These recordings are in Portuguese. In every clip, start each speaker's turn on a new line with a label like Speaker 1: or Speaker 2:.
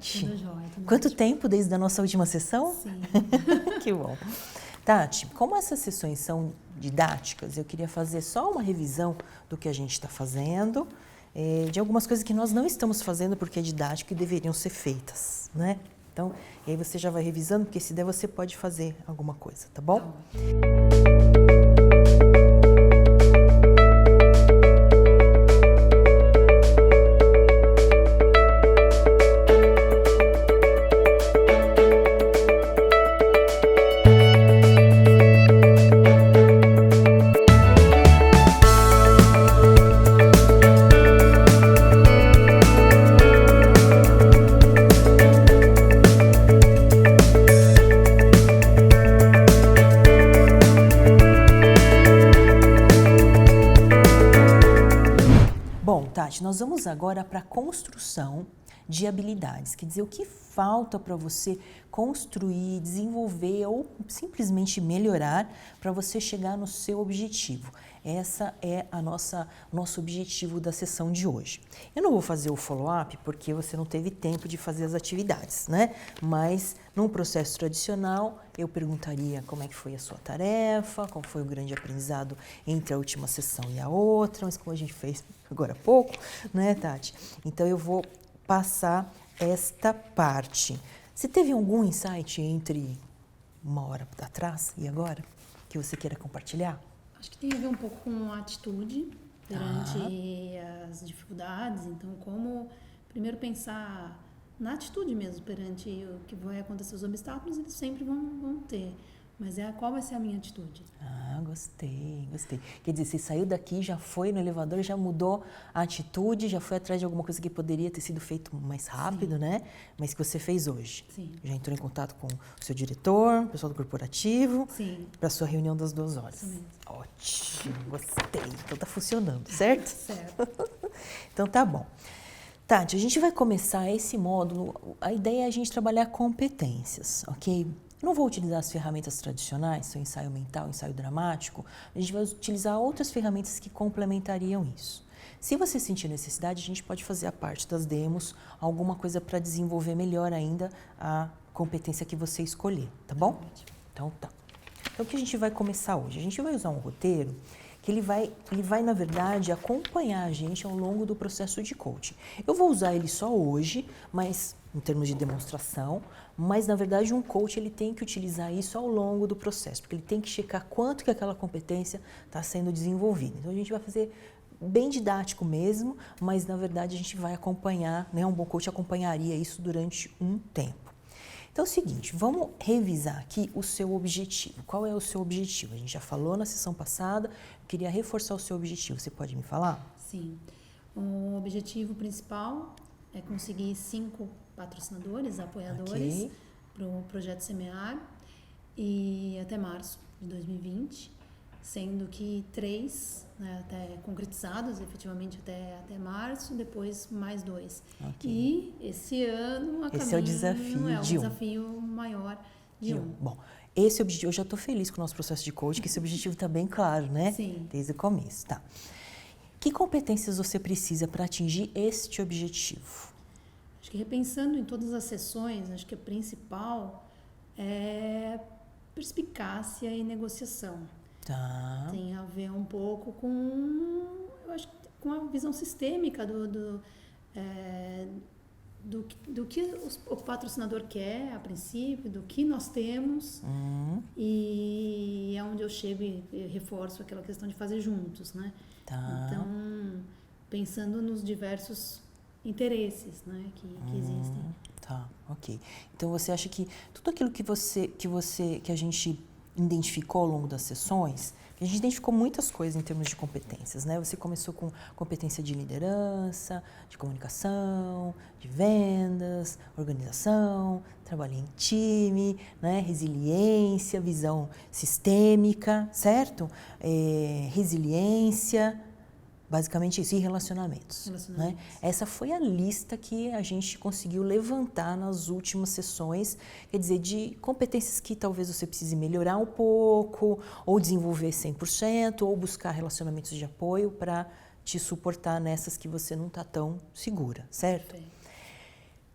Speaker 1: Tati?
Speaker 2: Tudo jóia, tudo
Speaker 1: Quanto
Speaker 2: ótimo.
Speaker 1: tempo desde a nossa última sessão?
Speaker 2: Sim.
Speaker 1: Que bom. Tati, como essas sessões são didáticas, eu queria fazer só uma revisão do que a gente está fazendo, de algumas coisas que nós não estamos fazendo porque é didático e deveriam ser feitas, né? Então, e aí você já vai revisando, porque se der você pode fazer alguma coisa, tá bom?
Speaker 2: Tá.
Speaker 1: Bom, Tati, nós vamos agora para a construção de habilidades, quer dizer, o que falta para você construir, desenvolver ou simplesmente melhorar para você chegar no seu objetivo. Essa é nosso objetivo da sessão de hoje. Eu não vou fazer o follow-up porque você não teve tempo de fazer as atividades, né? Mas num processo tradicional, eu perguntaria como é que foi a sua tarefa, qual foi o grande aprendizado entre a última sessão e a outra, mas como a gente fez agora há pouco, né, Tati? Então eu vou passar esta parte. Você teve algum insight entre uma hora atrás e agora que você queira compartilhar?
Speaker 2: Acho que tem a ver um pouco com a atitude perante as dificuldades. Então, como primeiro pensar na atitude mesmo perante o que vai acontecer, os obstáculos, eles sempre vão ter. Mas qual vai ser a minha atitude?
Speaker 1: Ah, gostei. Quer dizer, você saiu daqui, já foi no elevador, já mudou a atitude, já foi atrás de alguma coisa que poderia ter sido feito mais rápido,
Speaker 2: Sim.
Speaker 1: né? Mas que você fez hoje.
Speaker 2: Sim.
Speaker 1: Já entrou em contato com o seu diretor, o pessoal do corporativo,
Speaker 2: Sim.
Speaker 1: para sua reunião das 2 horas.
Speaker 2: Isso mesmo.
Speaker 1: Ótimo, gostei. Então tá funcionando, certo?
Speaker 2: Certo.
Speaker 1: Então tá bom. Tati, a gente vai começar esse módulo, a ideia é a gente trabalhar competências, ok? Eu não vou utilizar as ferramentas tradicionais, seu ensaio mental, ensaio dramático, a gente vai utilizar outras ferramentas que complementariam isso. Se você sentir necessidade, a gente pode fazer a parte das demos, alguma coisa para desenvolver melhor ainda a competência que você escolher, tá bom? Então tá. Então o que a gente vai começar hoje? A gente vai usar um roteiro que ele vai, na verdade, acompanhar a gente ao longo do processo de coaching. Eu vou usar ele só hoje, mas em termos de demonstração, mas, na verdade, um coach ele tem que utilizar isso ao longo do processo, porque ele tem que checar quanto que aquela competência está sendo desenvolvida. Então, a gente vai fazer bem didático mesmo, mas, na verdade, a gente vai acompanhar, né? Um bom coach acompanharia isso durante um tempo. Então é o seguinte, vamos revisar aqui o seu objetivo. Qual é o seu objetivo? A gente já falou na sessão passada, eu queria reforçar o seu objetivo. Você pode me falar?
Speaker 2: Sim. O objetivo principal é conseguir 5 patrocinadores, apoiadores para o Projeto Semear e até março de 2020, sendo que 3, né, até concretizados efetivamente até março, depois mais 2. E esse ano
Speaker 1: esse é o desafio de
Speaker 2: desafio maior de um.
Speaker 1: Bom, esse objetivo, eu já estou feliz com o nosso processo de coaching, que esse objetivo está bem claro, né?
Speaker 2: Sim.
Speaker 1: Desde o começo, tá. Que competências você precisa para atingir este objetivo?
Speaker 2: Acho que repensando em todas as sessões, acho que a principal é perspicácia e negociação.
Speaker 1: Tá.
Speaker 2: Tem a ver um pouco eu acho, com a visão sistêmica do que o patrocinador quer a princípio, do que nós temos, e é onde eu chego e reforço aquela questão de fazer juntos, né?
Speaker 1: Tá.
Speaker 2: Então, pensando nos diversos interesses, né, que existem.
Speaker 1: Tá, ok. Então você acha que tudo aquilo que a gente identificou ao longo das sessões, a gente identificou muitas coisas em termos de competências, né? Você começou com competência de liderança, de comunicação, de vendas, organização, trabalho em time, né? Resiliência, visão sistêmica, certo? Resiliência, basicamente isso, e relacionamentos. Né? Essa foi a lista que a gente conseguiu levantar nas últimas sessões, quer dizer, de competências que talvez você precise melhorar um pouco, ou desenvolver 100%, ou buscar relacionamentos de apoio para te suportar nessas que você não está tão segura, certo?
Speaker 2: Sim.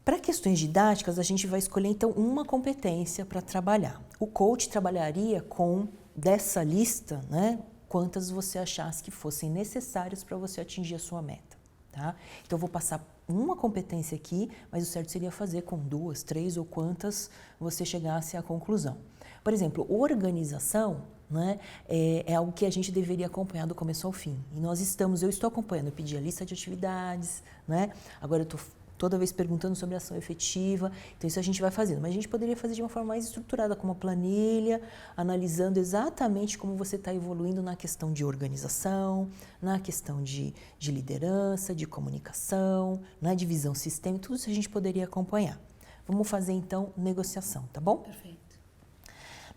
Speaker 1: Para questões didáticas, a gente vai escolher então uma competência para trabalhar. O coach trabalharia com, dessa lista, né, quantas você achasse que fossem necessárias para você atingir a sua meta. Tá? Então, eu vou passar uma competência aqui, mas o certo seria fazer com 2, 3 ou quantas você chegasse à conclusão. Por exemplo, organização, né, é algo que a gente deveria acompanhar do começo ao fim. E eu estou acompanhando, eu pedi a lista de atividades, né? Agora eu estou toda vez perguntando sobre a ação efetiva, então isso a gente vai fazendo. Mas a gente poderia fazer de uma forma mais estruturada, com uma planilha, analisando exatamente como você está evoluindo na questão de organização, na questão de liderança, de comunicação, na divisão sistêmica, tudo isso a gente poderia acompanhar. Vamos fazer então negociação, tá bom?
Speaker 2: Perfeito.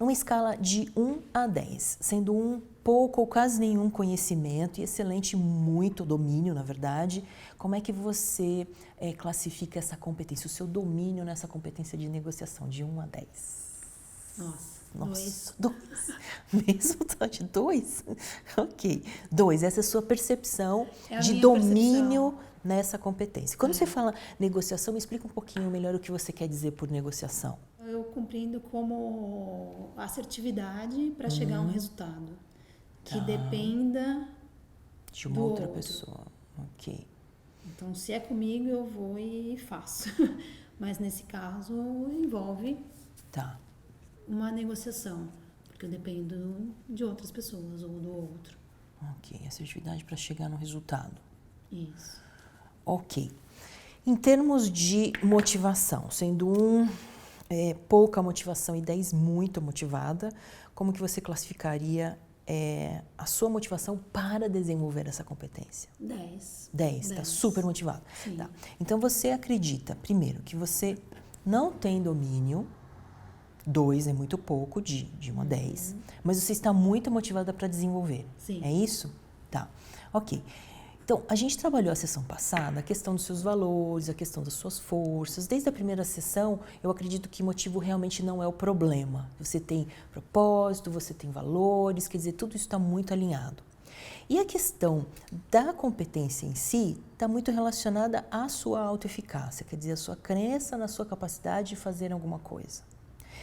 Speaker 1: Numa escala de 1 a 10, sendo 1 pouco ou quase nenhum conhecimento e excelente muito domínio, na verdade, como é que você classifica essa competência, o seu domínio nessa competência de negociação, de 1 a 10?
Speaker 2: Nossa,
Speaker 1: 2. Mesmo tá de 2? Ok. 2, essa é a sua percepção de domínio nessa competência. Quando você fala negociação, me explica um pouquinho melhor o que você quer dizer por negociação.
Speaker 2: Eu compreendo como assertividade para chegar a um resultado que dependa
Speaker 1: de uma outra pessoa. Ok.
Speaker 2: Então, se é comigo, eu vou e faço. Mas nesse caso, envolve uma negociação, porque eu dependo de outras pessoas ou do outro.
Speaker 1: Ok, assertividade para chegar no resultado.
Speaker 2: Isso.
Speaker 1: Ok. Em termos de motivação, sendo 1 pouca motivação e 10 muito motivada, como que você classificaria a sua motivação para desenvolver essa competência?
Speaker 2: 10.
Speaker 1: 10, está super motivado. Tá. Então, você acredita, primeiro, que você não tem domínio, 2 é muito pouco, de 1 a 10, mas você está muito motivada para desenvolver.
Speaker 2: Sim.
Speaker 1: É isso? Tá. Ok. Então, a gente trabalhou a sessão passada a questão dos seus valores, a questão das suas forças. Desde a primeira sessão, eu acredito que motivo realmente não é o problema. Você tem propósito, você tem valores, quer dizer, tudo isso está muito alinhado. E a questão da competência em si está muito relacionada à sua autoeficácia, quer dizer, a sua crença na sua capacidade de fazer alguma coisa.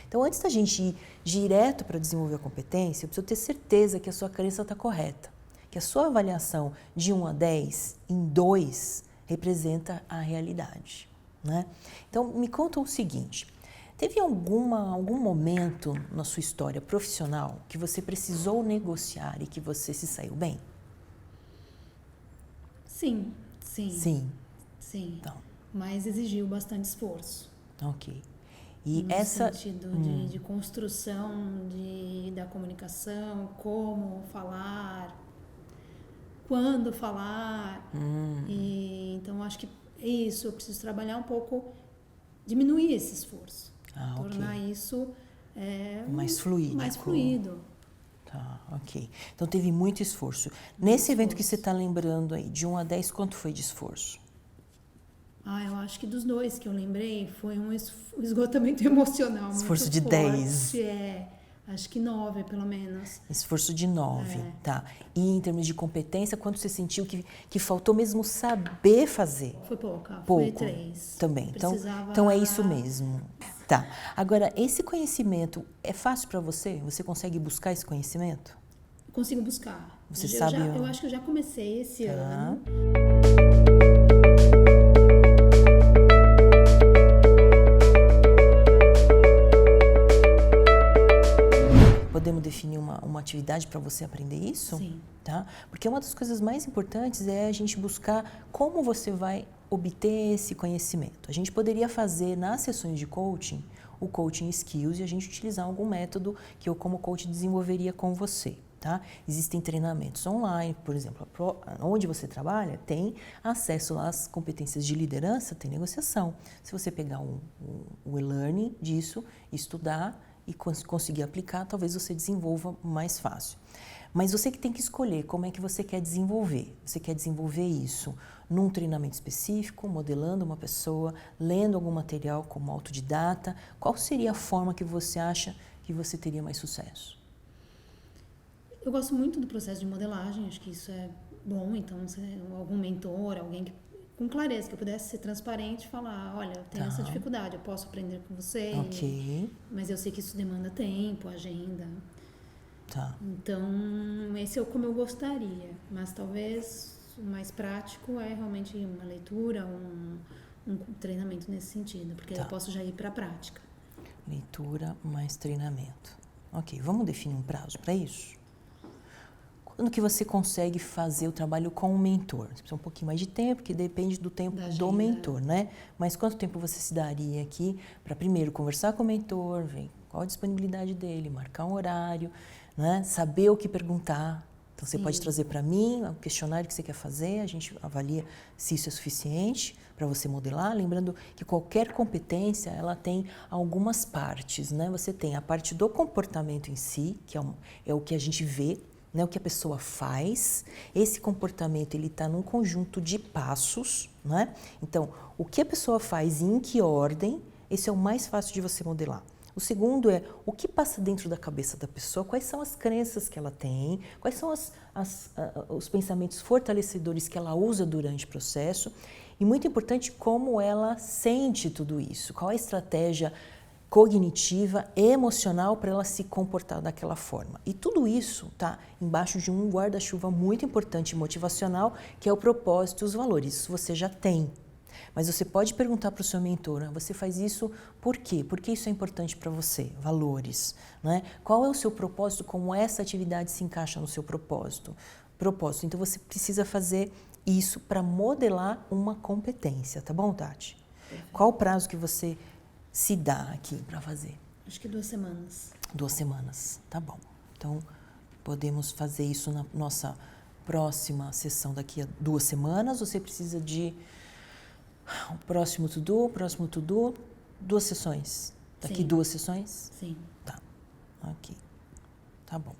Speaker 1: Então, antes da gente ir direto para desenvolver a competência, eu preciso ter certeza que a sua crença está correta. Que a sua avaliação de 1 a 10 em 2 representa a realidade, né? Então, me conta o seguinte, teve algum momento na sua história profissional que você precisou negociar e que você se saiu bem?
Speaker 2: Sim.
Speaker 1: Então,
Speaker 2: mas exigiu bastante esforço.
Speaker 1: Ok.
Speaker 2: E no sentido de construção da comunicação, como falar, quando falar. E, então, acho que é isso. Eu preciso trabalhar um pouco, diminuir esse esforço. Tornar isso
Speaker 1: mais fluido.
Speaker 2: Mais fluido.
Speaker 1: Tá, ok. Então, teve muito esforço. Nesse evento que você está lembrando aí, de 1 a 10, quanto foi de esforço?
Speaker 2: Eu acho que dos 2 que eu lembrei, foi um esgotamento emocional
Speaker 1: esforço
Speaker 2: muito
Speaker 1: de
Speaker 2: forte.
Speaker 1: 10.
Speaker 2: Acho que 9, pelo menos.
Speaker 1: Esforço de 9, tá. E em termos de competência, quanto você sentiu que faltou mesmo saber fazer?
Speaker 2: Foi pouca,
Speaker 1: Pouco.
Speaker 2: Foi 3.
Speaker 1: Também. Então é isso mesmo. Tá. Agora, esse conhecimento é fácil para você? Você consegue buscar esse conhecimento?
Speaker 2: Consigo buscar.
Speaker 1: Você sabe?
Speaker 2: Eu acho que eu já comecei esse ano.
Speaker 1: Podemos definir uma atividade para você aprender isso?
Speaker 2: Sim.
Speaker 1: Tá? Porque uma das coisas mais importantes é a gente buscar como você vai obter esse conhecimento. A gente poderia fazer nas sessões de coaching, o coaching skills, e a gente utilizar algum método que eu como coach desenvolveria com você. Tá? Existem treinamentos online, por exemplo, onde você trabalha tem acesso às competências de liderança, tem negociação. Se você pegar o e-learning disso, estudar e conseguir aplicar, talvez você desenvolva mais fácil. Mas você que tem que escolher como é que você quer desenvolver. Você quer desenvolver isso num treinamento específico, modelando uma pessoa, lendo algum material como autodidata? Qual seria a forma que você acha que você teria mais sucesso?
Speaker 2: Eu gosto muito do processo de modelagem, acho que isso é bom. Então, algum mentor, alguém com clareza, que eu pudesse ser transparente e falar, olha, eu tenho essa dificuldade, eu posso aprender com você, mas eu sei que isso demanda tempo, agenda.
Speaker 1: Tá.
Speaker 2: Então, esse é como eu gostaria, mas talvez o mais prático é realmente uma leitura, um treinamento nesse sentido, porque eu posso já ir para a prática.
Speaker 1: Leitura mais treinamento. Ok, vamos definir um prazo para isso? Quando que você consegue fazer o trabalho com o mentor? Você precisa um pouquinho mais de tempo, que depende do tempo do mentor, né? Mas quanto tempo você se daria aqui para primeiro conversar com o mentor, ver qual a disponibilidade dele, marcar um horário, né? Saber o que perguntar. Então, você pode trazer para mim o questionário que você quer fazer, a gente avalia se isso é suficiente para você modelar. Lembrando que qualquer competência, ela tem algumas partes, né? Você tem a parte do comportamento em si, que é o que a gente vê, né? O que a pessoa faz. Esse comportamento, ele está num conjunto de passos, né? Então, o que a pessoa faz e em que ordem, esse é o mais fácil de você modelar. O segundo é o que passa dentro da cabeça da pessoa, quais são as crenças que ela tem, quais são os pensamentos fortalecedores que ela usa durante o processo e, muito importante, como ela sente tudo isso, qual a estratégia cognitiva e emocional para ela se comportar daquela forma. E tudo isso está embaixo de um guarda-chuva muito importante e motivacional, que é o propósito e os valores. Isso você já tem. Mas você pode perguntar para o seu mentor, você faz isso por quê? Por que isso é importante para você? Valores, né? Qual é o seu propósito? Como essa atividade se encaixa no seu propósito? Então você precisa fazer isso para modelar uma competência, tá bom, Tati?
Speaker 2: Perfeito.
Speaker 1: Qual o prazo que você se dá aqui para fazer?
Speaker 2: Acho que 2 semanas.
Speaker 1: 2 semanas, tá bom. Então podemos fazer isso na nossa próxima sessão daqui a 2 semanas. Você precisa de o próximo to-do, 2 sessões. Daqui 2 sessões?
Speaker 2: Sim.
Speaker 1: Tá, ok. Tá bom.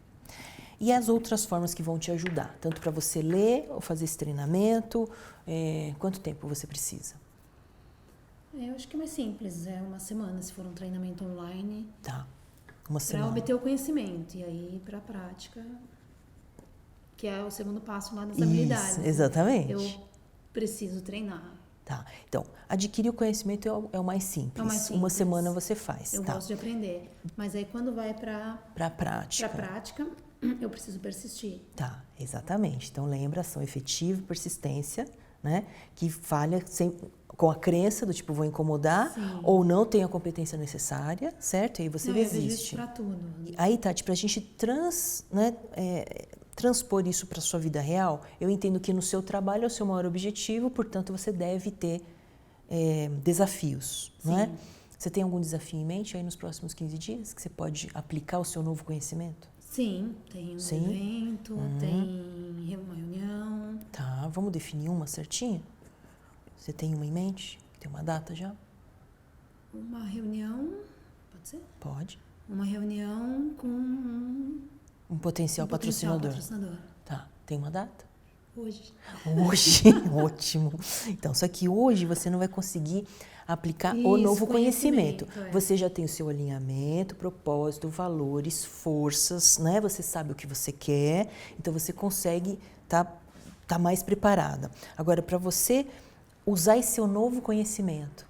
Speaker 1: E as outras formas que vão te ajudar, tanto para você ler ou fazer esse treinamento, quanto tempo você precisa?
Speaker 2: Eu acho que é mais simples, é 1 semana, se for um treinamento online.
Speaker 1: Tá, 1 semana.
Speaker 2: Para obter o conhecimento e aí para a prática, que é o segundo passo lá das habilidades.
Speaker 1: Exatamente.
Speaker 2: Eu preciso treinar.
Speaker 1: Tá, então, adquirir o conhecimento é o mais simples.
Speaker 2: É o mais simples.
Speaker 1: 1 semana você faz.
Speaker 2: Eu gosto de aprender. Mas aí quando vai para
Speaker 1: a prática,
Speaker 2: eu preciso persistir.
Speaker 1: Tá, exatamente. Então lembra, ação efetiva, persistência, né? Que falha com a crença do tipo, vou incomodar, ou não tenho a competência necessária, certo? E aí você desiste.
Speaker 2: Eu vejo isso para tudo.
Speaker 1: Aí, Tati, para a gente transpor isso para a sua vida real, eu entendo que no seu trabalho é o seu maior objetivo, portanto, você deve ter desafios, não é? Você tem algum desafio em mente aí nos próximos 15 dias que você pode aplicar o seu novo conhecimento?
Speaker 2: Sim, tem um evento, tem uma reunião.
Speaker 1: Tá, vamos definir uma certinha? Você tem uma em mente? Tem uma data já?
Speaker 2: Uma reunião, pode ser?
Speaker 1: Pode.
Speaker 2: Uma reunião com
Speaker 1: um potencial patrocinador. Tá, tem uma data?
Speaker 2: Hoje.
Speaker 1: Ótimo. Então, só que hoje você não vai conseguir aplicar o novo conhecimento. Você já tem o seu alinhamento, propósito, valores, forças, né? Você sabe o que você quer, então você consegue tá mais preparada. Agora, para você usar esse seu novo conhecimento,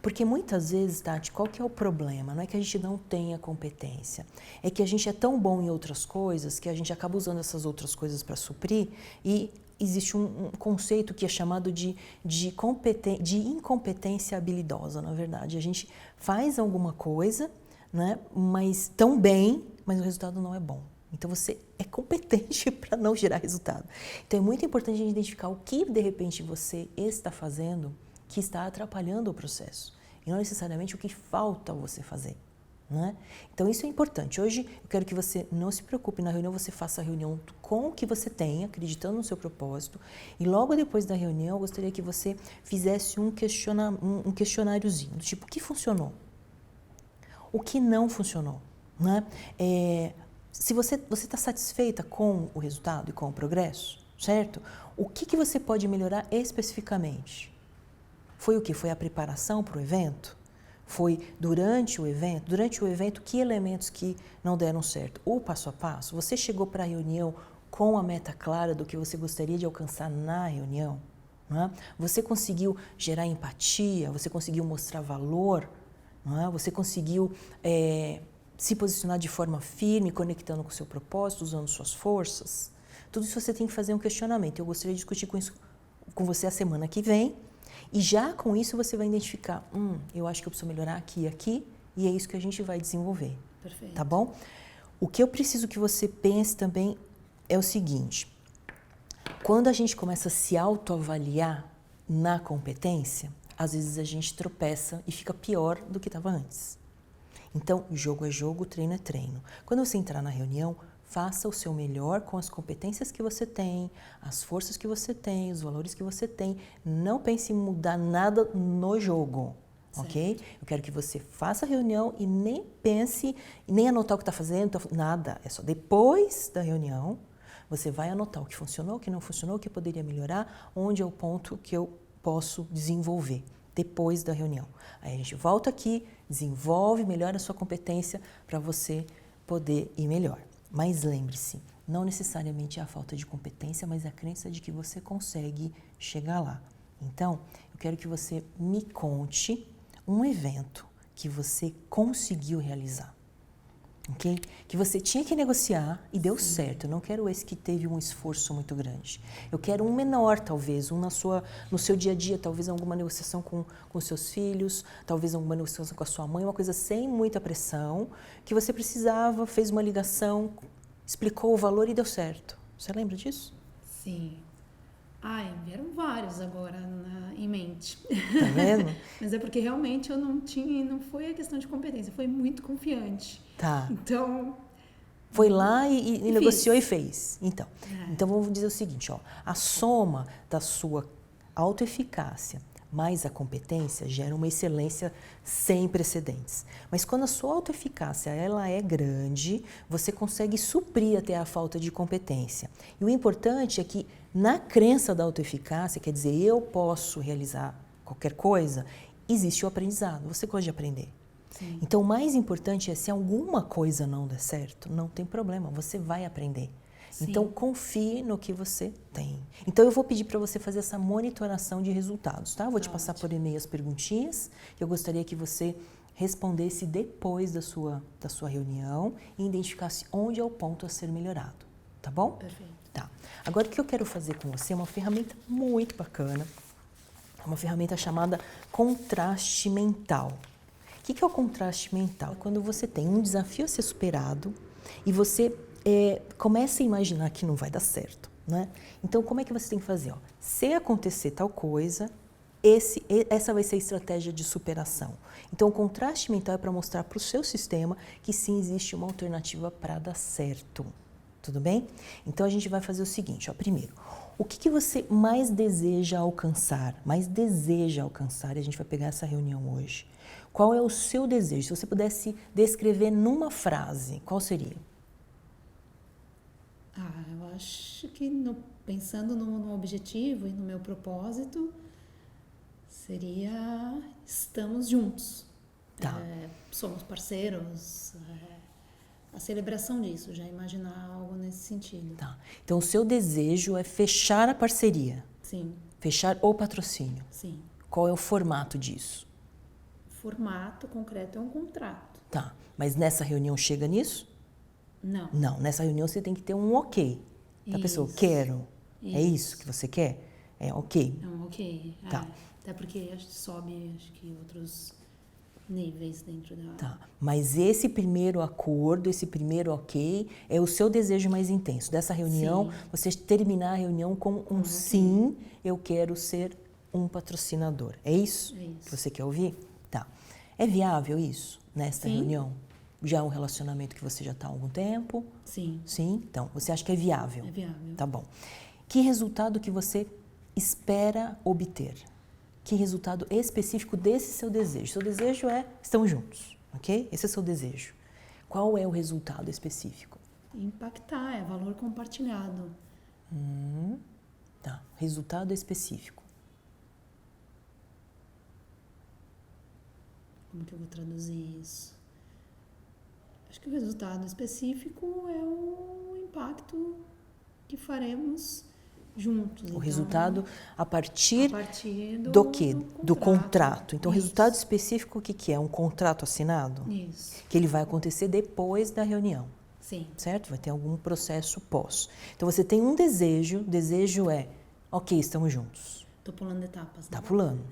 Speaker 1: porque muitas vezes, Tati, qual que é o problema? Não é que a gente não tenha competência, é que a gente é tão bom em outras coisas que a gente acaba usando essas outras coisas para suprir e existe um conceito que é chamado de incompetência habilidosa, na verdade. A gente faz alguma coisa, né, mas tão bem, mas o resultado não é bom. Então, você é competente para não gerar resultado. Então, é muito importante a gente identificar o que, de repente, você está fazendo que está atrapalhando o processo. E não necessariamente o que falta você fazer. Né? Então, isso é importante. Hoje, eu quero que você não se preocupe na reunião, você faça a reunião com o que você tem, acreditando no seu propósito. E logo depois da reunião, eu gostaria que você fizesse um questionáriozinho, do tipo, o que funcionou? O que não funcionou? Né? Se você está satisfeita com o resultado e com o progresso, certo? O que você pode melhorar especificamente? Foi o quê? Foi a preparação para o evento? Foi durante o evento? Durante o evento, que elementos que não deram certo? O passo a passo? Você chegou para a reunião com a meta clara do que você gostaria de alcançar na reunião? Não é? Você conseguiu gerar empatia, você conseguiu mostrar valor, não é? Você conseguiu se posicionar de forma firme, conectando com o seu propósito, usando suas forças. Tudo isso você tem que fazer um questionamento. Eu gostaria de discutir com você a semana que vem. E já com isso você vai identificar, eu acho que eu preciso melhorar aqui e aqui, e é isso que a gente vai desenvolver.
Speaker 2: Perfeito.
Speaker 1: Tá bom? O que eu preciso que você pense também é o seguinte: quando a gente começa a se autoavaliar na competência, às vezes a gente tropeça e fica pior do que estava antes. Então, jogo é jogo, treino é treino. Quando você entrar na reunião, faça o seu melhor com as competências que você tem, as forças que você tem, os valores que você tem. Não pense em mudar nada no jogo, ok? Eu quero que você faça a reunião e nem pense, nem anotar o que está fazendo, nada. É só depois da reunião, você vai anotar o que funcionou, o que não funcionou, o que poderia melhorar, onde é o ponto que eu posso desenvolver depois da reunião. Aí a gente volta aqui, desenvolve, melhora a sua competência para você poder ir melhor. Mas lembre-se, não necessariamente é a falta de competência, mas a crença de que você consegue chegar lá. Então, eu quero que você me conte um evento que você conseguiu realizar, ok? Que você tinha que negociar e deu certo. Eu não quero esse que teve um esforço muito grande. Eu quero um menor, talvez, no seu dia a dia, talvez alguma negociação com seus filhos, talvez alguma negociação com a sua mãe, uma coisa sem muita pressão, que você precisava, fez uma ligação, explicou o valor e deu certo. Você lembra disso?
Speaker 2: Sim. Vieram vários agora em mente.
Speaker 1: Tá vendo?
Speaker 2: Mas é porque realmente eu não foi a questão de competência, foi muito confiante.
Speaker 1: Tá.
Speaker 2: Então...
Speaker 1: Foi lá e negociou e
Speaker 2: fiz.
Speaker 1: fez. Então vamos dizer o seguinte, ó, a soma da sua autoeficácia mais a competência gera uma excelência sem precedentes. Mas quando a sua autoeficácia ela é grande, você consegue suprir até a falta de competência. E o importante é que na crença da autoeficácia, quer dizer, eu posso realizar qualquer coisa, existe o aprendizado. Você gosta de aprender.
Speaker 2: Sim.
Speaker 1: Então, o mais importante é, se alguma coisa não der certo, não tem problema, você vai aprender. Sim. Então, confie no que você tem. Então, eu vou pedir para você fazer essa monitoração de resultados, tá? Vou te passar por e-mail as perguntinhas, que eu gostaria que você respondesse depois da sua reunião e identificasse onde é o ponto a ser melhorado, tá bom?
Speaker 2: Perfeito.
Speaker 1: Tá. Agora, o que eu quero fazer com você é uma ferramenta muito bacana, uma ferramenta chamada contraste mental. O que é o contraste mental? Quando você tem um desafio a ser superado e você começa a imaginar que não vai dar certo, né? Então, como é que você tem que fazer? Se acontecer tal coisa, essa vai ser a estratégia de superação. Então, o contraste mental é para mostrar para o seu sistema que sim, existe uma alternativa para dar certo. Tudo bem? Então, a gente vai fazer o seguinte, primeiro, o que você mais deseja alcançar? E a gente vai pegar essa reunião hoje. Qual é o seu desejo? Se você pudesse descrever numa frase, qual seria?
Speaker 2: Eu acho que pensando no objetivo e no meu propósito, seria estamos juntos.
Speaker 1: Tá.
Speaker 2: Somos parceiros. A celebração disso, já imaginar algo nesse sentido.
Speaker 1: Tá. Então, o seu desejo é fechar a parceria?
Speaker 2: Sim.
Speaker 1: Fechar o patrocínio?
Speaker 2: Sim.
Speaker 1: Qual é o formato disso?
Speaker 2: Formato concreto é um contrato.
Speaker 1: Tá. Mas nessa reunião chega nisso?
Speaker 2: Não.
Speaker 1: Não. Nessa reunião você tem que ter um ok. Da pessoa, quero. Isso. É isso que você quer? É ok.
Speaker 2: É um ok.
Speaker 1: Tá.
Speaker 2: Até porque sobe, acho que outros níveis dentro da...
Speaker 1: Tá, mas esse primeiro acordo, esse primeiro ok, é o seu desejo mais intenso. Dessa reunião, você terminar a reunião com um sim, eu quero ser um patrocinador. É isso?
Speaker 2: É isso.
Speaker 1: Que você quer ouvir? Tá. É viável isso, nesta reunião? Já é um relacionamento que você já está há algum tempo?
Speaker 2: Sim.
Speaker 1: Sim? Então, você acha que é viável?
Speaker 2: É viável.
Speaker 1: Tá bom. Que resultado que você espera obter? Que resultado específico desse seu desejo? Seu desejo é, estamos juntos, ok? Esse é o seu desejo. Qual é o resultado específico?
Speaker 2: Impactar, é valor compartilhado.
Speaker 1: Tá, resultado específico.
Speaker 2: Como que eu vou traduzir isso? Acho que o resultado específico é o impacto que faremos juntos.
Speaker 1: O
Speaker 2: Então,
Speaker 1: resultado a partir
Speaker 2: do
Speaker 1: quê? Do contrato. Então, o
Speaker 2: Isso.
Speaker 1: resultado específico, o que que é? Um contrato assinado?
Speaker 2: Isso.
Speaker 1: Que ele vai acontecer depois da reunião,
Speaker 2: Sim.
Speaker 1: certo? Vai ter algum processo pós. Então, você tem um desejo é, ok, estamos juntos.
Speaker 2: Tô pulando etapas. Né?
Speaker 1: Tá pulando.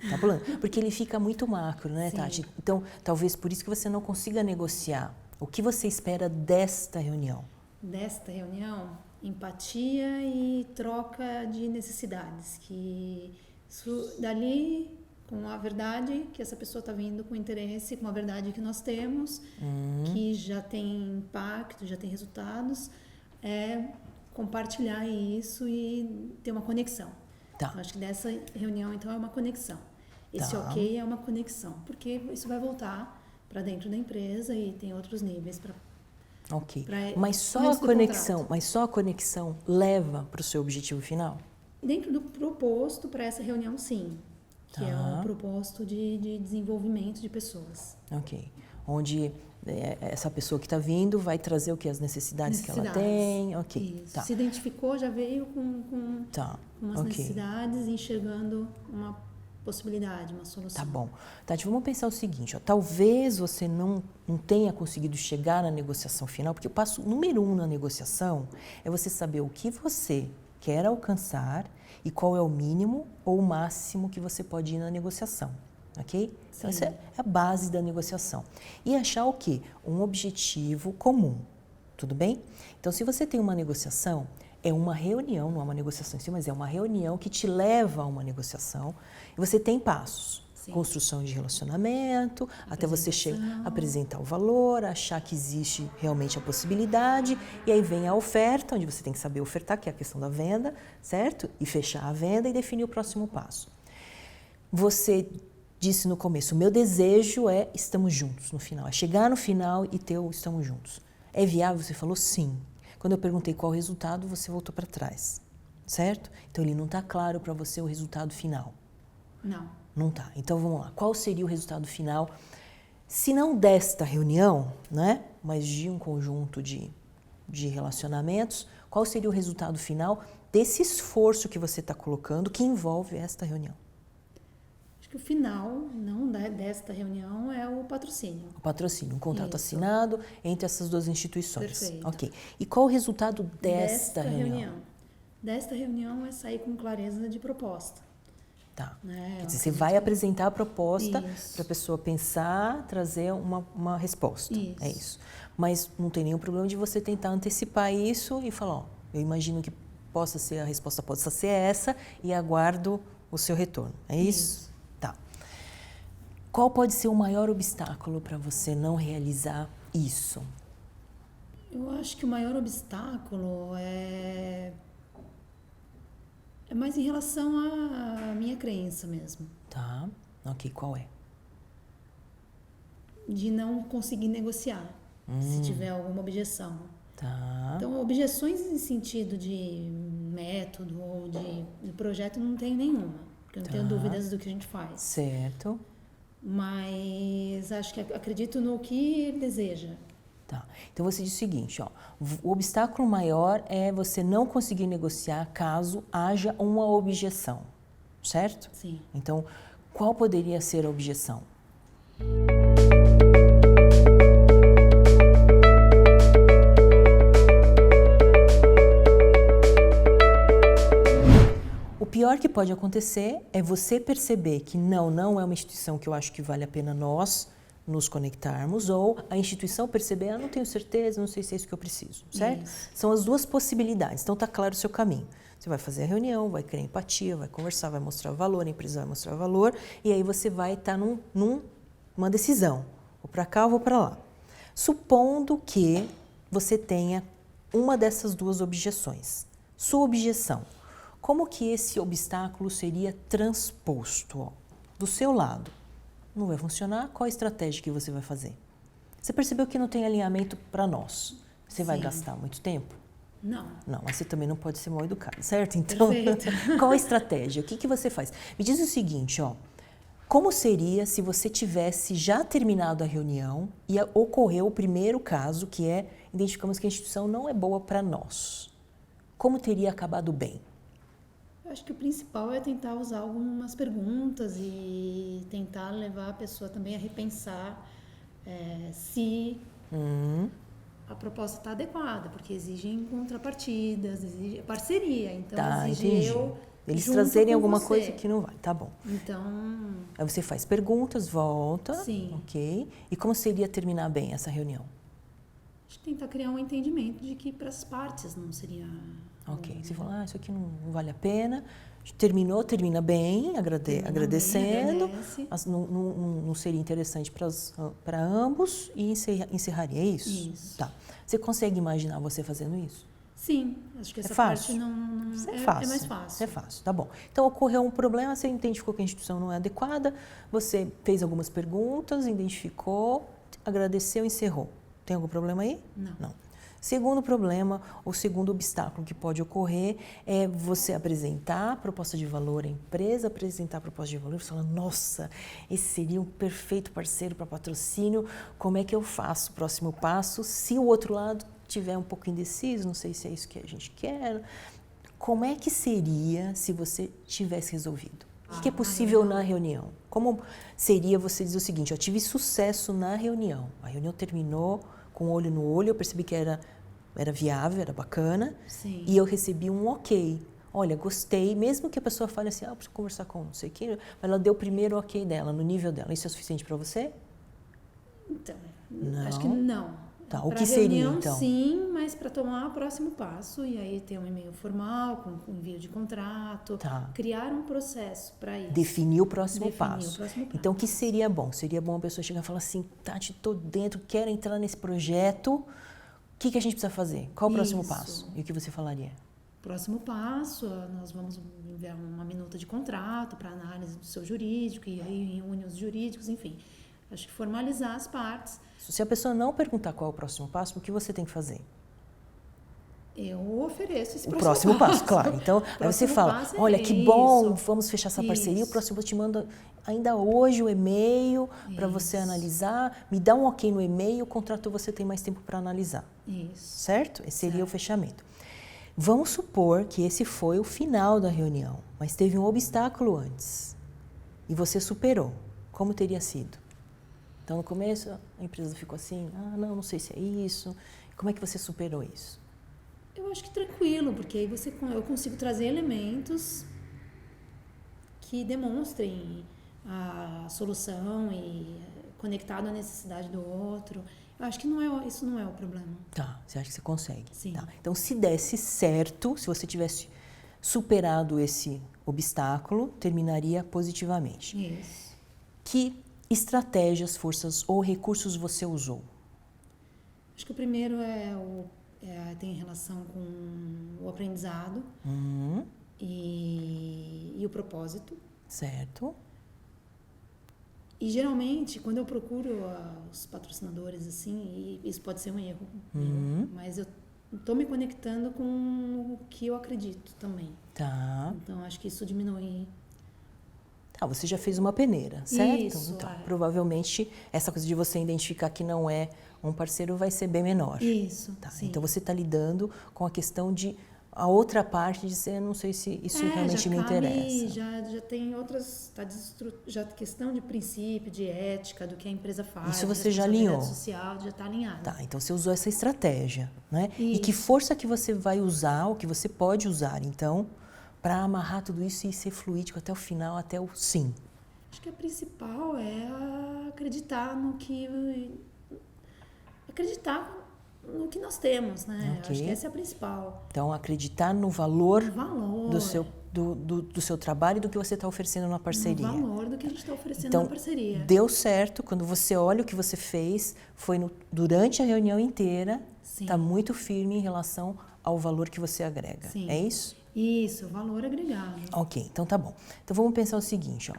Speaker 1: Porque ele fica muito macro, né,
Speaker 2: Sim.
Speaker 1: Tati? Então, talvez por isso que você não consiga negociar. O que você espera desta reunião?
Speaker 2: Desta reunião, empatia e troca de necessidades. Que isso, dali, com a verdade que essa pessoa está vindo, com interesse, com a verdade que nós temos, que já tem impacto, já tem resultados, é compartilhar isso e ter uma conexão.
Speaker 1: Tá.
Speaker 2: Eu acho que dessa reunião, então, é uma conexão. Esse ok é uma conexão, porque isso vai voltar para dentro da empresa e tem outros níveis para.
Speaker 1: Ok.
Speaker 2: Pra-
Speaker 1: Mas só a conexão leva para o seu objetivo final?
Speaker 2: Dentro do proposto para essa reunião, sim. Que é
Speaker 1: Tá.
Speaker 2: um proposto de desenvolvimento de pessoas.
Speaker 1: Ok. Onde essa pessoa que está vindo vai trazer o que? As necessidades que ela tem? Ok.
Speaker 2: Isso.
Speaker 1: Tá.
Speaker 2: Se identificou, já veio com
Speaker 1: Tá.
Speaker 2: umas
Speaker 1: Ok.
Speaker 2: necessidades, enxergando uma possibilidade, uma solução.
Speaker 1: Tá bom. Tati, vamos pensar o seguinte, ó, talvez você não tenha conseguido chegar na negociação final, porque o passo número 1 na negociação é você saber o que você quer alcançar e qual é o mínimo ou o máximo que você pode ir na negociação, ok? Então, essa é a base da negociação. E achar o quê? Um objetivo comum, tudo bem? Então, se você tem uma negociação, é uma reunião, não é uma negociação em si, mas é uma reunião que te leva a uma negociação. E você tem passos.
Speaker 2: Sim.
Speaker 1: Construção de relacionamento, até você apresentar o valor, achar que existe realmente a possibilidade. E aí vem a oferta, onde você tem que saber ofertar, que é a questão da venda, certo? E fechar a venda e definir o próximo passo. Você disse no começo, o meu desejo é estamos juntos no final. É chegar no final e ter o estamos juntos. É viável? Você falou sim. Quando eu perguntei qual o resultado, você voltou para trás, certo? Então, ele não está claro para você o resultado final.
Speaker 2: Não.
Speaker 1: Não está. Então, vamos lá. Qual seria o resultado final, se não desta reunião, né? Mas de um conjunto de relacionamentos, qual seria o resultado final desse esforço que você está colocando que envolve esta reunião?
Speaker 2: Acho que o final, não desta reunião, é o patrocínio.
Speaker 1: O patrocínio, um contrato
Speaker 2: Isso.
Speaker 1: assinado entre essas duas instituições.
Speaker 2: Perfeito.
Speaker 1: Ok. E qual o resultado desta reunião?
Speaker 2: Desta reunião é sair com clareza de proposta.
Speaker 1: Tá.
Speaker 2: Né?
Speaker 1: Quer dizer, você vai apresentar a proposta
Speaker 2: Isso.
Speaker 1: para a pessoa pensar, trazer uma resposta.
Speaker 2: Isso.
Speaker 1: É isso. Mas não tem nenhum problema de você tentar antecipar isso e falar, ó, eu imagino que a resposta possa ser essa e aguardo o seu retorno. É isso? Tá. Qual pode ser o maior obstáculo para você não realizar isso?
Speaker 2: Eu acho que o maior obstáculo é mais em relação à minha crença mesmo.
Speaker 1: Tá. Ok, qual é?
Speaker 2: De não conseguir negociar, se tiver alguma objeção.
Speaker 1: Tá.
Speaker 2: Então, objeções em sentido de método ou de projeto não tenho nenhuma, porque eu não tenho dúvidas do que a gente faz.
Speaker 1: Certo.
Speaker 2: Mas acho que acredito no que ele deseja.
Speaker 1: Tá. Então você diz o seguinte, ó, o obstáculo maior é você não conseguir negociar caso haja uma objeção, certo?
Speaker 2: Sim.
Speaker 1: Então, qual poderia ser a objeção? O pior que pode acontecer é você perceber que não é uma instituição que eu acho que vale a pena nós nos conectarmos, ou a instituição perceber, não tenho certeza, não sei se é isso que eu preciso, certo?
Speaker 2: Isso.
Speaker 1: São as duas possibilidades, então está claro o seu caminho. Você vai fazer a reunião, vai criar empatia, vai conversar, vai mostrar valor, a empresa vai mostrar valor, e aí você vai estar numa decisão, vou para cá ou vou para lá. Supondo que você tenha uma dessas duas objeções. Sua objeção, como que esse obstáculo seria transposto? Ó, do seu lado, não vai funcionar, qual a estratégia que você vai fazer? Você percebeu que não tem alinhamento para nós. Você vai gastar muito tempo?
Speaker 2: Não.
Speaker 1: Não, mas você também não pode ser mal educado, certo? Então, qual a estratégia? O que você faz? Me diz o seguinte, ó, como seria se você tivesse já terminado a reunião e ocorreu o primeiro caso, que é, identificamos que a instituição não é boa para nós. Como teria acabado bem?
Speaker 2: Eu acho que o principal é tentar usar algumas perguntas e tentar levar a pessoa também a repensar se a proposta está adequada, porque exigem contrapartidas, exige parceria, então
Speaker 1: Tá,
Speaker 2: exige
Speaker 1: entendi.
Speaker 2: eu
Speaker 1: Eles
Speaker 2: junto
Speaker 1: trazerem
Speaker 2: com
Speaker 1: alguma
Speaker 2: você.
Speaker 1: coisa que não vai, tá bom.
Speaker 2: Então,
Speaker 1: Aí você faz perguntas, volta,
Speaker 2: sim.
Speaker 1: ok. E como seria terminar bem essa reunião?
Speaker 2: Acho que tentar criar um entendimento de que para as partes não seria...
Speaker 1: Ok, você falou, isso aqui não vale a pena. Termina bem, agradecendo.
Speaker 2: Agradece.
Speaker 1: Mas não seria interessante para ambos e encerraria, é isso?
Speaker 2: Isso.
Speaker 1: Tá. Você consegue imaginar você fazendo isso?
Speaker 2: Sim, acho que essa
Speaker 1: fácil?
Speaker 2: parte não
Speaker 1: É fácil.
Speaker 2: é mais fácil.
Speaker 1: É fácil, tá bom. Então, ocorreu um problema, você identificou que a instituição não é adequada, você fez algumas perguntas, identificou, agradeceu, encerrou. Tem algum problema aí?
Speaker 2: Não.
Speaker 1: Segundo problema, ou segundo obstáculo que pode ocorrer é você apresentar a proposta de valor à empresa, apresentar a proposta de valor e você fala, nossa, esse seria um perfeito parceiro para patrocínio, como é que eu faço o próximo passo? Se o outro lado tiver um pouco indeciso, não sei se é isso que a gente quer, como é que seria se você tivesse resolvido? O que é possível na reunião? Como seria você dizer o seguinte, eu tive sucesso na reunião, a reunião terminou com o olho no olho, eu percebi que era viável, era bacana,
Speaker 2: Sim.
Speaker 1: e eu recebi um ok. Olha, gostei, mesmo que a pessoa fale assim, preciso conversar com não sei o quê, mas ela deu o primeiro ok dela, no nível dela. Isso é suficiente para você?
Speaker 2: Então,
Speaker 1: Não.
Speaker 2: acho que não.
Speaker 1: Tá, o
Speaker 2: Pra
Speaker 1: que seria,
Speaker 2: reunião,
Speaker 1: então?
Speaker 2: sim, mas para tomar o próximo passo e aí ter um e-mail formal com envio de contrato,
Speaker 1: Tá.
Speaker 2: criar um processo para isso.
Speaker 1: Definir o próximo
Speaker 2: Definir
Speaker 1: passo.
Speaker 2: o próximo passo.
Speaker 1: Então, o que seria bom? Seria bom a pessoa chegar e falar assim, Tati, tô dentro, quero entrar nesse projeto, o que a gente precisa fazer? Qual o próximo
Speaker 2: Isso.
Speaker 1: passo? E o que você falaria?
Speaker 2: Próximo passo, nós vamos enviar uma minuta de contrato para análise do seu jurídico e aí reúne os jurídicos, enfim. Acho que formalizar as partes.
Speaker 1: Se a pessoa não perguntar qual é o próximo passo, o que você tem que fazer?
Speaker 2: Eu ofereço esse
Speaker 1: O próximo passo, claro. Então, aí você fala, olha, que bom, vamos fechar essa parceria, o próximo eu te mando ainda hoje o e-mail para você analisar, me dá um ok no e-mail, o contrato você tem mais tempo para analisar.
Speaker 2: Isso.
Speaker 1: Certo? Esse seria o fechamento. Vamos supor que esse foi o final da reunião, mas teve um obstáculo antes e você superou. Como teria sido? Então, no começo, a empresa ficou assim, não sei se é isso. Como é que você superou isso?
Speaker 2: Eu acho que tranquilo, porque aí eu consigo trazer elementos que demonstrem a solução e conectado à necessidade do outro. Eu acho que isso não é o problema.
Speaker 1: Tá, você acha que você consegue?
Speaker 2: Sim.
Speaker 1: Tá. Então, se desse certo, se você tivesse superado esse obstáculo, terminaria positivamente.
Speaker 2: Isso.
Speaker 1: Que estratégias, forças ou recursos você usou?
Speaker 2: Acho que o primeiro tem relação com o aprendizado e o propósito.
Speaker 1: Certo.
Speaker 2: E geralmente, quando eu procuro os patrocinadores, assim, e isso pode ser um erro, mas eu estou me conectando com o que eu acredito também.
Speaker 1: Tá.
Speaker 2: Então, acho que isso diminui.
Speaker 1: Tá, você já fez uma peneira, certo?
Speaker 2: Isso,
Speaker 1: então, provavelmente, essa coisa de você identificar que não é um parceiro vai ser bem menor.
Speaker 2: Isso,
Speaker 1: tá.
Speaker 2: sim.
Speaker 1: Então, você está lidando com a questão de a outra parte de dizer, não sei se isso realmente me interessa.
Speaker 2: Já tem outras, já questão de princípio, de ética, do que a empresa faz.
Speaker 1: Isso você já alinhou.
Speaker 2: Social, já está alinhado.
Speaker 1: Tá, então você usou essa estratégia, né?
Speaker 2: Isso.
Speaker 1: E que força que você vai usar, ou que você pode usar, então, para amarrar tudo isso e ser fluídico até o final, até o sim?
Speaker 2: Acho que a principal é acreditar no que nós temos, né?
Speaker 1: Okay.
Speaker 2: Acho que essa é a principal.
Speaker 1: Então, acreditar no valor,
Speaker 2: do
Speaker 1: do seu trabalho e do que você está oferecendo na parceria.
Speaker 2: No valor do que a gente está oferecendo
Speaker 1: então,
Speaker 2: na parceria.
Speaker 1: Deu certo, quando você olha o que você fez, foi durante a reunião inteira, está muito firme em relação ao valor que você agrega.
Speaker 2: Sim.
Speaker 1: É isso?
Speaker 2: Isso, valor agregado.
Speaker 1: Ok, então tá bom. Então vamos pensar o seguinte, ó.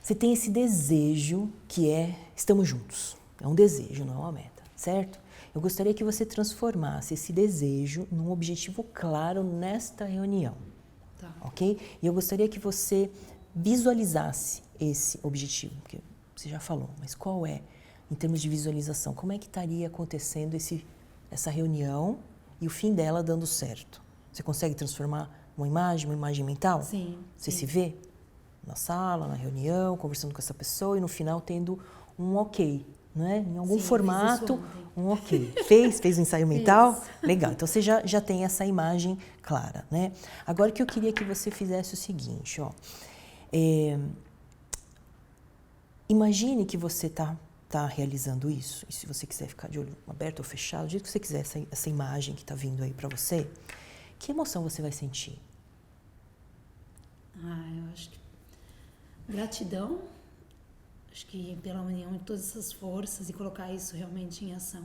Speaker 1: Você tem esse desejo que estamos juntos. É um desejo, não é uma meta, certo? Eu gostaria que você transformasse esse desejo num objetivo claro nesta reunião.
Speaker 2: Tá.
Speaker 1: Ok? E eu gostaria que você visualizasse esse objetivo, porque você já falou, mas qual é, em termos de visualização, como é que estaria acontecendo essa reunião e o fim dela dando certo? Você consegue transformar uma imagem mental?
Speaker 2: Sim.
Speaker 1: Você
Speaker 2: sim.
Speaker 1: se vê na sala, na reunião, conversando com essa pessoa e no final tendo um ok, né? Em algum
Speaker 2: Sim,
Speaker 1: formato,
Speaker 2: fiz isso ontem.
Speaker 1: um ok. Fez o ensaio mental?
Speaker 2: Fiz.
Speaker 1: Legal, então você já tem essa imagem clara, né? Agora que eu queria que você fizesse o seguinte, ó. Imagine que você tá realizando isso, e se você quiser ficar de olho aberto ou fechado, do jeito que você quiser, essa imagem que está vindo aí para você, que emoção você vai sentir?
Speaker 2: Eu acho que gratidão, acho que pela união de todas essas forças e colocar isso realmente em ação.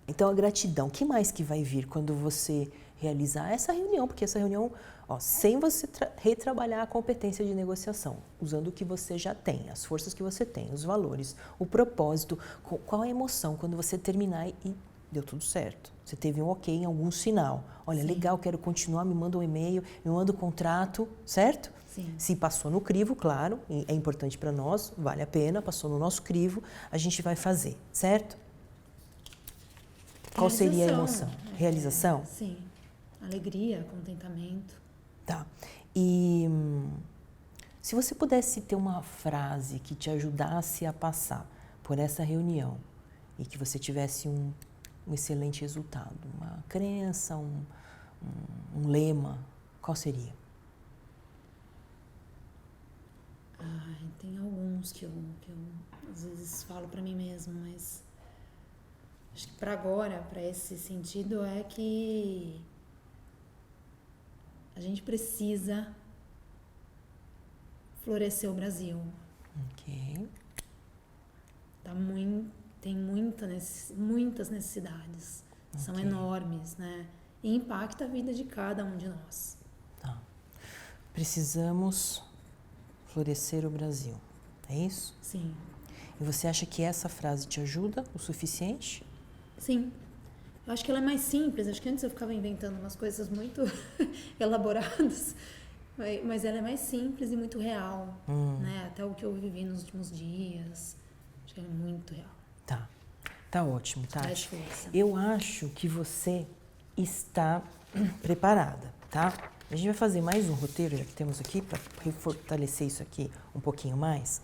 Speaker 1: Então, a gratidão, o que mais que vai vir quando você realizar essa reunião? Porque essa reunião, ó, sem você retrabalhar a competência de negociação, usando o que você já tem, as forças que você tem, os valores, o propósito, qual a emoção quando você terminar e deu tudo certo? Você teve um ok em algum sinal. Olha,
Speaker 2: Sim.
Speaker 1: legal, quero continuar, me manda um e-mail, me manda o contrato, certo?
Speaker 2: Sim.
Speaker 1: Se passou no crivo, claro, é importante para nós, vale a pena, passou no nosso crivo, a gente vai fazer, certo? Qual seria a emoção? Realização?
Speaker 2: Sim. Alegria, contentamento.
Speaker 1: Tá. E se você pudesse ter uma frase que te ajudasse a passar por essa reunião e que você tivesse um excelente resultado, uma crença, um lema, qual seria?
Speaker 2: Tem alguns que eu às vezes falo para mim mesma, mas acho que para agora, para esse sentido, é que a gente precisa florescer o Brasil.
Speaker 1: Ok.
Speaker 2: Tem muitas necessidades, são enormes, né? E impacta a vida de cada um de nós.
Speaker 1: Tá. Precisamos florescer o Brasil, é isso?
Speaker 2: Sim.
Speaker 1: E você acha que essa frase te ajuda o suficiente?
Speaker 2: Sim. Eu acho que ela é mais simples. Acho que antes eu ficava inventando umas coisas muito elaboradas, mas ela é mais simples e muito real, né? Até o que eu vivi nos últimos dias. Acho que ela é muito real.
Speaker 1: Tá ótimo, Tati.
Speaker 2: Mais força.
Speaker 1: Eu acho que você está preparada, tá? A gente vai fazer mais um roteiro, já que temos aqui, para fortalecer isso aqui um pouquinho mais.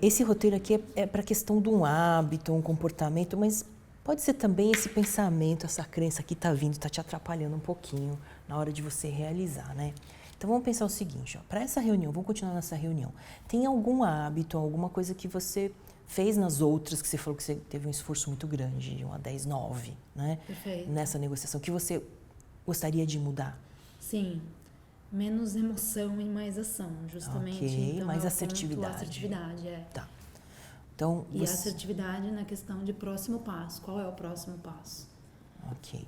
Speaker 1: Esse roteiro aqui é para a questão de um hábito, um comportamento, mas pode ser também esse pensamento, essa crença que está vindo, está te atrapalhando um pouquinho na hora de você realizar, né? Então vamos pensar o seguinte, para essa reunião, vamos continuar nessa reunião. Tem algum hábito, alguma coisa que você fez nas outras, que você falou que você teve um esforço muito grande, de 1 a 10, 9, né?
Speaker 2: Perfeito.
Speaker 1: Nessa negociação, que você gostaria de mudar?
Speaker 2: Sim. Menos emoção e mais ação, justamente.
Speaker 1: Ok,
Speaker 2: Então,
Speaker 1: mais
Speaker 2: é o
Speaker 1: assertividade.
Speaker 2: ponto, assertividade,
Speaker 1: Tá. Então,
Speaker 2: E a assertividade na questão de próximo passo. Qual é o próximo passo?
Speaker 1: Ok.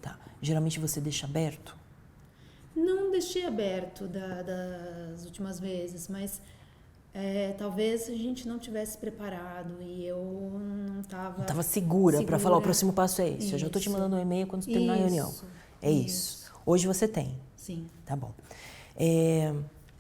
Speaker 1: Tá. Geralmente você deixa aberto?
Speaker 2: Não deixei aberto das últimas vezes, mas talvez a gente não tivesse preparado e eu não estava...
Speaker 1: Não estava segura para falar, o próximo passo é esse. Eu já estou te
Speaker 2: Isso.
Speaker 1: mandando um e-mail quando você terminar a reunião. É isso. Hoje você tem.
Speaker 2: Sim.
Speaker 1: Tá bom.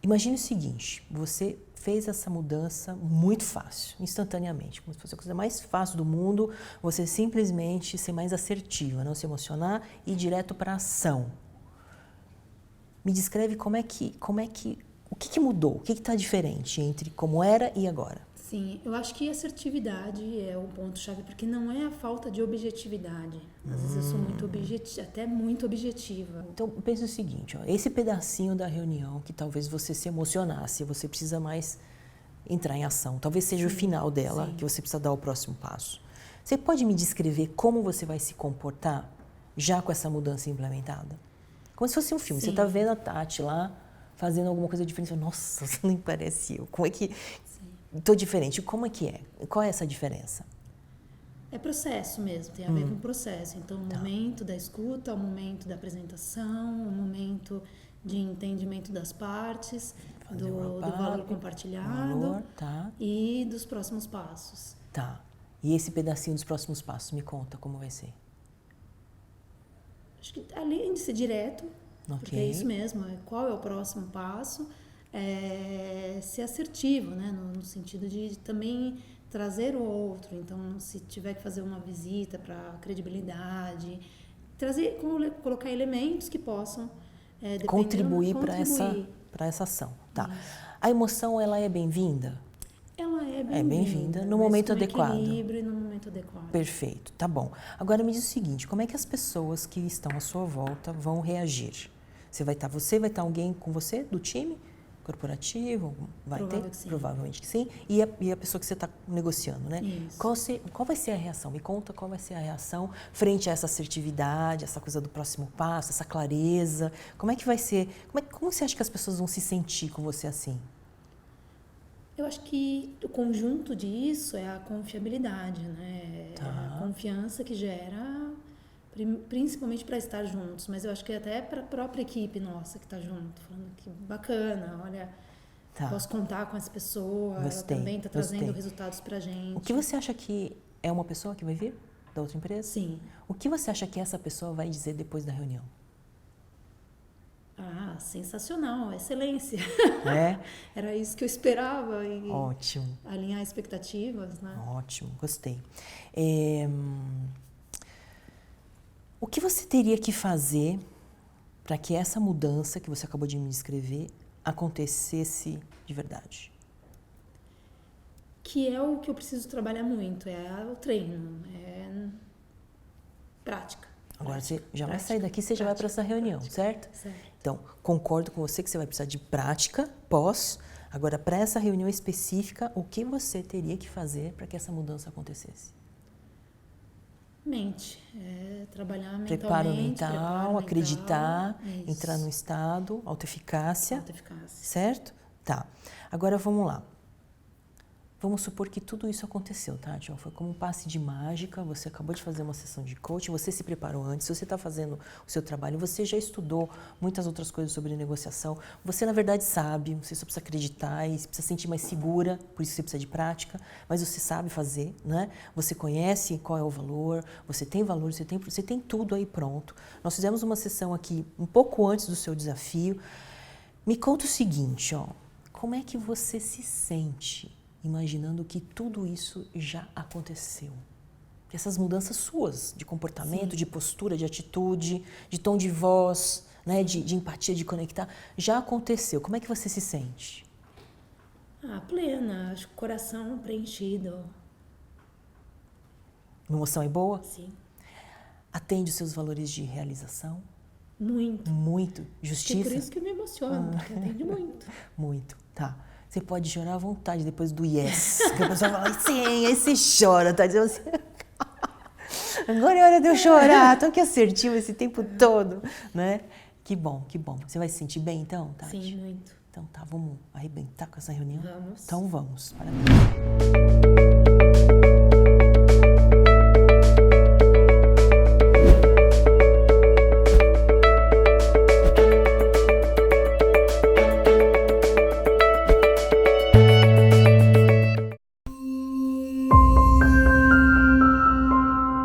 Speaker 1: Imagine o seguinte, você fez essa mudança muito fácil, instantaneamente, como se fosse a coisa mais fácil do mundo, você simplesmente ser mais assertiva, não se emocionar e ir direto para a ação. Me descreve o que mudou, o que está diferente entre como era e agora?
Speaker 2: Sim, eu acho que assertividade é o ponto-chave, porque não é a falta de objetividade. Às vezes eu sou até muito objetiva.
Speaker 1: Então, pensa o seguinte, ó, esse pedacinho da reunião que talvez você se emocionasse, você precisa mais entrar em ação, talvez seja o final dela, que você precisa dar o próximo passo. Você pode me descrever como você vai se comportar já com essa mudança implementada? Como se fosse um filme, você está vendo a Tati lá fazendo alguma coisa diferente, nossa, você nem parece eu, como é que... Estou diferente. Como é que é? Qual é essa diferença?
Speaker 2: É processo mesmo, tem a ver com processo. Então, o momento da escuta, o momento da apresentação, o momento de entendimento das partes, do valor compartilhado e dos próximos passos.
Speaker 1: Tá. E esse pedacinho dos próximos passos, me conta como vai ser.
Speaker 2: Acho que além de ser direto, porque é isso mesmo, qual é o próximo passo... ser assertivo, né? No sentido de também trazer o outro. Então, se tiver que fazer uma visita para credibilidade, colocar elementos que possam
Speaker 1: contribuir para essa ação. Tá. A emoção, ela é bem-vinda?
Speaker 2: Ela é bem-vinda.
Speaker 1: É bem-vinda no momento adequado.
Speaker 2: Equilíbrio e no momento adequado.
Speaker 1: Perfeito, tá bom. Agora me diz o seguinte, como é que as pessoas que estão à sua volta vão reagir? Você vai estar alguém com você do time corporativo? Vai ter?
Speaker 2: Sim.
Speaker 1: Provavelmente que sim. E a pessoa que você está negociando, né?
Speaker 2: Isso.
Speaker 1: Qual vai ser a reação? Me conta qual vai ser a reação frente a essa assertividade, essa coisa do próximo passo, essa clareza. Como é que vai ser? Como você acha que as pessoas vão se sentir com você assim?
Speaker 2: Eu acho que o conjunto disso é a confiabilidade, né?
Speaker 1: Tá.
Speaker 2: É a confiança que gera, principalmente para estar juntos, mas eu acho que até para a própria equipe nossa que está junto, falando que bacana, olha, posso contar com essa pessoa, ela também está trazendo resultados para a gente.
Speaker 1: O que você acha que é uma pessoa que vai vir da outra empresa?
Speaker 2: Sim.
Speaker 1: O que você acha que essa pessoa vai dizer depois da reunião?
Speaker 2: Sensacional, excelência.
Speaker 1: É?
Speaker 2: Era isso que eu esperava.
Speaker 1: Ótimo.
Speaker 2: Alinhar expectativas, né?
Speaker 1: Ótimo, gostei. O que você teria que fazer para que essa mudança que você acabou de me descrever acontecesse de verdade?
Speaker 2: Que é o que eu preciso trabalhar muito, é o treino, é prática.
Speaker 1: Agora você já vai sair daqui, você já vai para essa reunião, certo?
Speaker 2: Certo.
Speaker 1: Então, concordo com você que você vai precisar de prática pós. Agora, para essa reunião específica, o que você teria que fazer para que essa mudança acontecesse?
Speaker 2: Mente, trabalhar mentalmente.
Speaker 1: Preparo mental, acreditar, entrar no estado, autoeficácia. Certo? Tá. Agora vamos lá. Vamos supor que tudo isso aconteceu, tá, Tio? Foi como um passe de mágica, você acabou de fazer uma sessão de coaching, você se preparou antes, você está fazendo o seu trabalho, você já estudou muitas outras coisas sobre negociação, você na verdade sabe, você só precisa acreditar e precisa se sentir mais segura, por isso você precisa de prática, mas você sabe fazer, né? Você conhece qual é o valor, você tem tudo aí pronto. Nós fizemos uma sessão aqui um pouco antes do seu desafio. Me conta o seguinte, ó, como é que você se sente imaginando que tudo isso já aconteceu? Essas mudanças suas de comportamento, de postura, de atitude, de tom de voz, né, de empatia, de conectar, já aconteceu. Como é que você se sente?
Speaker 2: Plena, acho que o coração preenchido.
Speaker 1: A emoção é boa?
Speaker 2: Sim.
Speaker 1: Atende os seus valores de realização?
Speaker 2: Muito.
Speaker 1: Muito. Justiça?
Speaker 2: É por isso que eu me emociono, porque atende muito.
Speaker 1: Muito, tá. Você pode chorar à vontade depois do yes. Porque a pessoa fala, sim, aí você chora, tá dizendo assim. Agora é hora de eu chorar, tô aqui assertivo esse tempo todo, né? Que bom, que bom. Você vai se sentir bem então, Tati?
Speaker 2: Sim, muito.
Speaker 1: Então tá, vamos arrebentar com essa reunião?
Speaker 2: Vamos.
Speaker 1: Então vamos, parabéns.